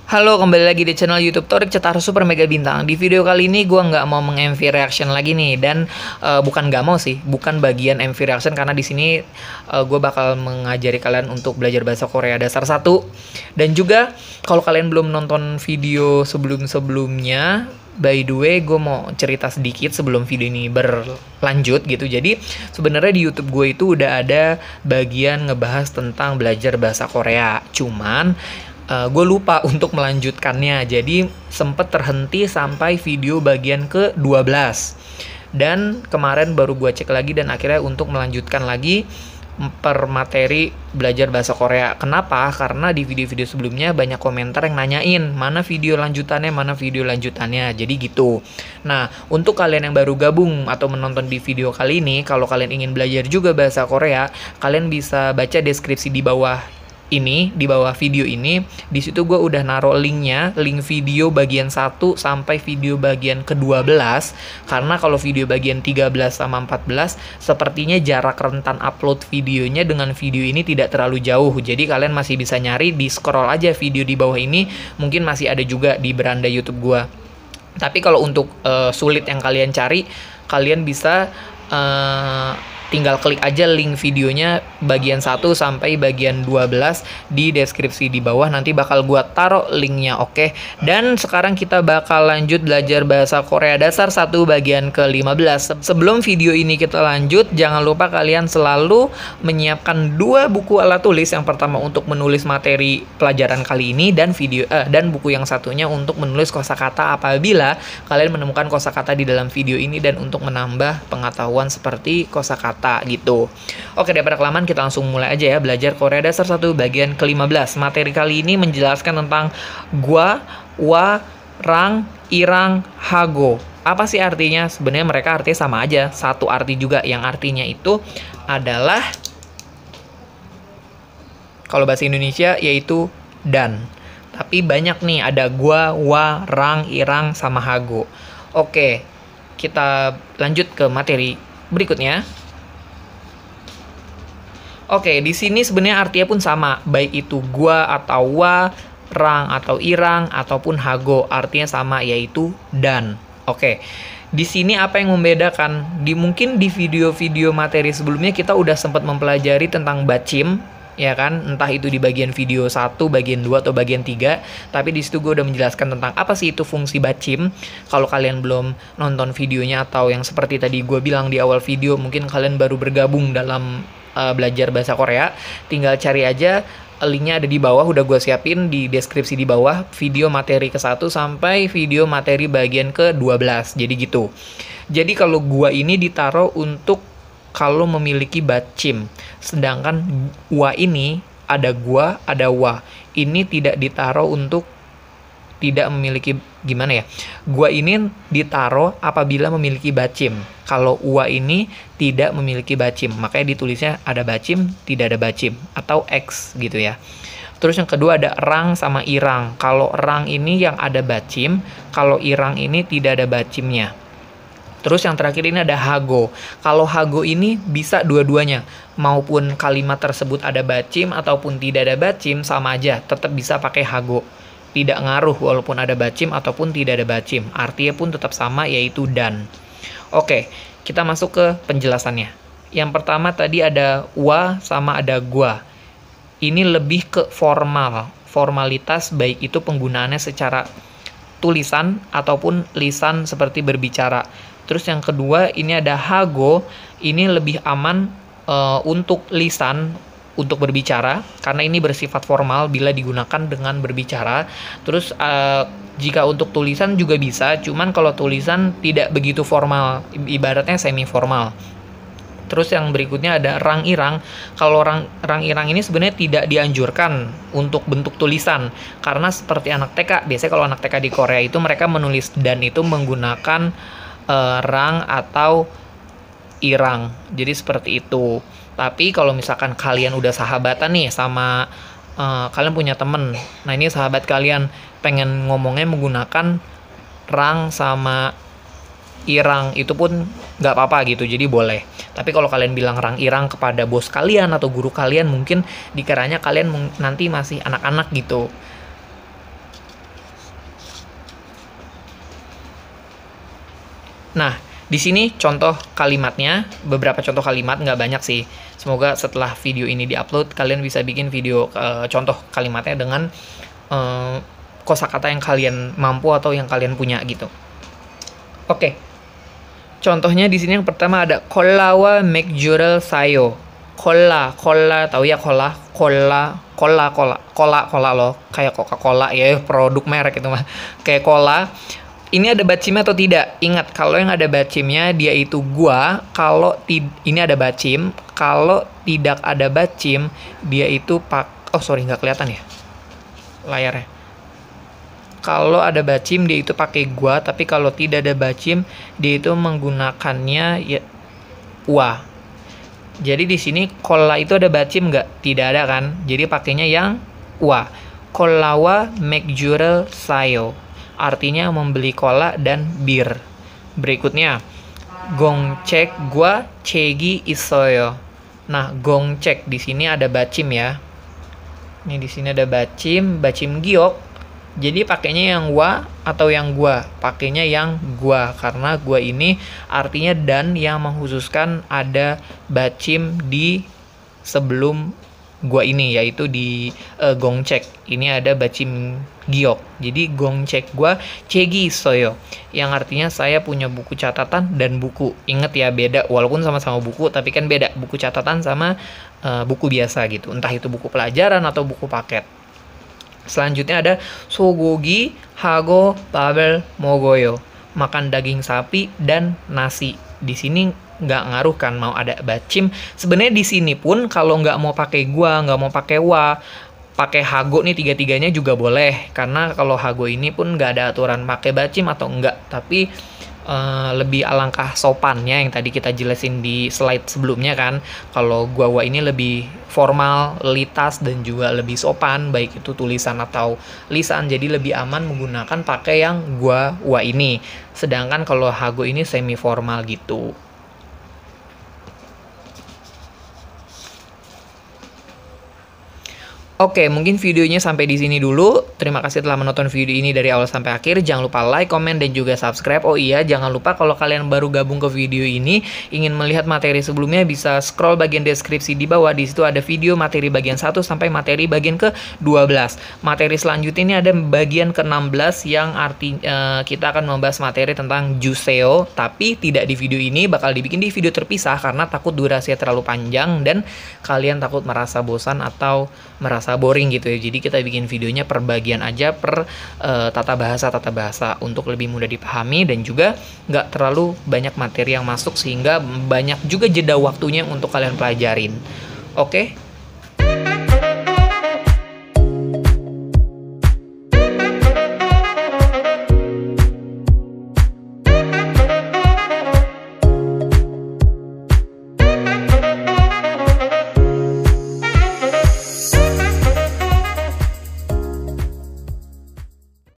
Halo, kembali lagi di channel YouTube Torik Cetara Super Mega Bintang. Di video kali ini gue nggak mau meng-MV reaction lagi nih, dan bukan nggak mau sih, bukan bagian MV reaction, karena di sini gue bakal mengajari kalian untuk belajar bahasa Korea dasar 1. Dan juga kalau kalian belum nonton video sebelum-sebelumnya, by the way, gue mau cerita sedikit sebelum video ini berlanjut gitu. Jadi sebenarnya di YouTube gue itu udah ada bagian ngebahas tentang belajar bahasa Korea. Cuman gue lupa untuk melanjutkannya, jadi sempet terhenti sampai video bagian ke-12. Dan kemarin baru gue cek lagi dan akhirnya untuk melanjutkan lagi per materi belajar bahasa Korea. Kenapa? Karena di video-video sebelumnya banyak komentar yang nanyain mana video lanjutannya, jadi gitu. Nah, untuk kalian yang baru gabung atau menonton di video kali ini, kalau kalian ingin belajar juga bahasa Korea, kalian bisa baca deskripsi di bawah ini, di bawah video ini. Di situ gue udah naruh linknya, link video bagian 1 sampai video bagian ke-12. Karena kalau video bagian 13 sama 14 sepertinya jarak rentan upload videonya dengan video ini tidak terlalu jauh. Jadi kalian masih bisa nyari, di scroll aja video di bawah ini, mungkin masih ada juga di beranda YouTube gue. Tapi kalau untuk sulit yang kalian cari, kalian bisa tinggal klik aja link videonya bagian 1 sampai bagian 12 di deskripsi di bawah. Nanti bakal gua taruh linknya, oke? Dan sekarang kita bakal lanjut belajar bahasa Korea dasar 1 bagian ke-15. Sebelum video ini kita lanjut, jangan lupa kalian selalu menyiapkan 2 buku alat tulis. Yang pertama untuk menulis materi pelajaran kali ini, dan buku yang satunya untuk menulis kosakata apabila kalian menemukan kosakata di dalam video ini, dan untuk menambah pengetahuan seperti kosakata gitu. Oke, daripada kelamaan kita langsung mulai aja ya belajar Korea dasar 1 bagian ke-15. Materi kali ini menjelaskan tentang gua, wa, rang, irang, hago. Apa sih artinya? Sebenarnya mereka artinya sama aja, satu arti juga, yang artinya itu adalah kalau bahasa Indonesia yaitu dan. Tapi banyak nih, ada gua, wa, rang, irang, sama hago. Oke, kita lanjut ke materi berikutnya. Oke, di sini sebenarnya artinya pun sama, baik itu gua atau wa, rang atau irang, ataupun hago, artinya sama, yaitu dan. Oke, di sini apa yang membedakan? Mungkin di video-video materi sebelumnya kita udah sempat mempelajari tentang bacim, ya kan? Entah itu di bagian video 1, bagian 2, atau bagian 3. Tapi di situ gue udah menjelaskan tentang apa sih itu fungsi bacim. Kalau kalian belum nonton videonya, atau yang seperti tadi gue bilang di awal video, mungkin kalian baru bergabung dalam belajar bahasa Korea, tinggal cari aja, linknya ada di bawah, udah gue siapin di deskripsi di bawah, video materi ke-1 sampai video materi bagian ke-12. Jadi gitu. Jadi kalau gua ini ditaruh untuk kalau memiliki bacim, sedangkan wa ini ada gua, ada wa. Ini tidak ditaruh untuk tidak memiliki, gimana ya? Gua ini ditaruh apabila memiliki bacim. Kalau wa ini tidak memiliki bacim, makanya ditulisnya ada bacim, tidak ada bacim, atau X gitu ya. Terus yang kedua ada rang sama irang. Kalau rang ini yang ada bacim, kalau irang ini tidak ada bacimnya. Terus yang terakhir ini ada hago. Kalau hago ini bisa dua-duanya, maupun kalimat tersebut ada bacim ataupun tidak ada bacim, sama aja, tetap bisa pakai hago. Tidak ngaruh walaupun ada bacim ataupun tidak ada bacim, artinya pun tetap sama, yaitu dan. Oke, kita masuk ke penjelasannya. Yang pertama tadi ada wa sama ada gua. Ini lebih ke formal, formalitas, baik itu penggunaannya secara tulisan ataupun lisan seperti berbicara. Terus yang kedua ini ada hago, ini lebih aman untuk lisan, untuk berbicara, karena ini bersifat formal bila digunakan dengan berbicara. Terus jika untuk tulisan juga bisa, cuman kalau tulisan tidak begitu formal, ibaratnya semi formal. Terus yang berikutnya ada rang irang. Kalau rang irang ini sebenarnya tidak dianjurkan untuk bentuk tulisan, karena seperti anak TK, biasanya kalau anak TK di Korea itu mereka menulis dan itu menggunakan rang atau irang. Jadi seperti itu. Tapi kalau misalkan kalian udah sahabatan nih sama kalian punya temen, nah ini sahabat kalian pengen ngomongnya menggunakan rang sama irang, itu pun nggak apa-apa gitu, jadi boleh. Tapi kalau kalian bilang rang irang kepada bos kalian atau guru kalian, mungkin dikiranya kalian nanti masih anak-anak gitu. Nah, di sini contoh kalimatnya, beberapa contoh kalimat, nggak banyak sih. Semoga setelah video ini diupload, kalian bisa bikin video contoh kalimatnya dengan kosakata yang kalian mampu atau yang kalian punya gitu. Oke. Contohnya di sini yang pertama ada cola wa 맥주를 사요. Cola tahu ya cola loh, kayak Coca-Cola ya, produk merek itu mah. Kayak cola. Ini ada bacimnya atau tidak? Ingat, kalau yang ada bacimnya dia itu gua, kalau ini ada bacim, kalau tidak ada bacim dia itu oh sorry, nggak kelihatan ya layarnya. Kalau ada bacim dia itu pakai gua, tapi kalau tidak ada bacim dia itu menggunakannya ya wa. Jadi di sini cola itu ada bacim nggak? Tidak ada kan? Jadi pakainya yang wa. Cola wa 맥주를 사요. Artinya membeli cola dan bir. Berikutnya, gongcek gua 책이 있어요. Nah, gongcek di sini ada bacim ya. Ini di sini ada bacim giok. Jadi pakainya yang wa atau yang gua? Pakainya yang gua karena gua ini artinya dan yang mengkhususkan ada bacim di sebelum gua ini, yaitu di gongcek. Ini ada bacim giok. Jadi gongcek gua 책이 있어요. Yang artinya saya punya buku catatan dan buku. Ingat ya, beda walaupun sama-sama buku tapi kan beda buku catatan sama buku biasa gitu. Entah itu buku pelajaran atau buku paket. Selanjutnya ada sogogi hago babel mogoyo. Makan daging sapi dan nasi. Di sini nggak ngaruh kan mau ada bacim. Sebenarnya di sini pun kalau nggak mau pakai gua, nggak mau pakai wa, pakai hago nih tiga-tiganya juga boleh. Karena kalau hago ini pun nggak ada aturan pakai bacim atau enggak. Tapi lebih alangkah sopannya yang tadi kita jelasin di slide sebelumnya kan. Kalau gua wa ini lebih formalitas dan juga lebih sopan, baik itu tulisan atau lisan. Jadi lebih aman menggunakan pakai yang gua wa ini. Sedangkan kalau hago ini semi formal gitu. Oke, mungkin videonya sampai di sini dulu. Terima kasih telah menonton video ini dari awal sampai akhir. Jangan lupa like, komen, dan juga subscribe. Oh iya, jangan lupa kalau kalian baru gabung ke video ini, ingin melihat materi sebelumnya, bisa scroll bagian deskripsi di bawah. Di situ ada video materi bagian 1 sampai materi bagian ke-12. Materi selanjutnya ini ada bagian ke-16 yang kita akan membahas materi tentang Juseo. Tapi tidak di video ini, bakal dibikin di video terpisah karena takut durasinya terlalu panjang dan kalian takut merasa bosan atau merasa boring gitu ya. Jadi kita bikin videonya per bagian aja, per tata bahasa untuk lebih mudah dipahami dan juga nggak terlalu banyak materi yang masuk sehingga banyak juga jeda waktunya untuk kalian pelajarin. Oke.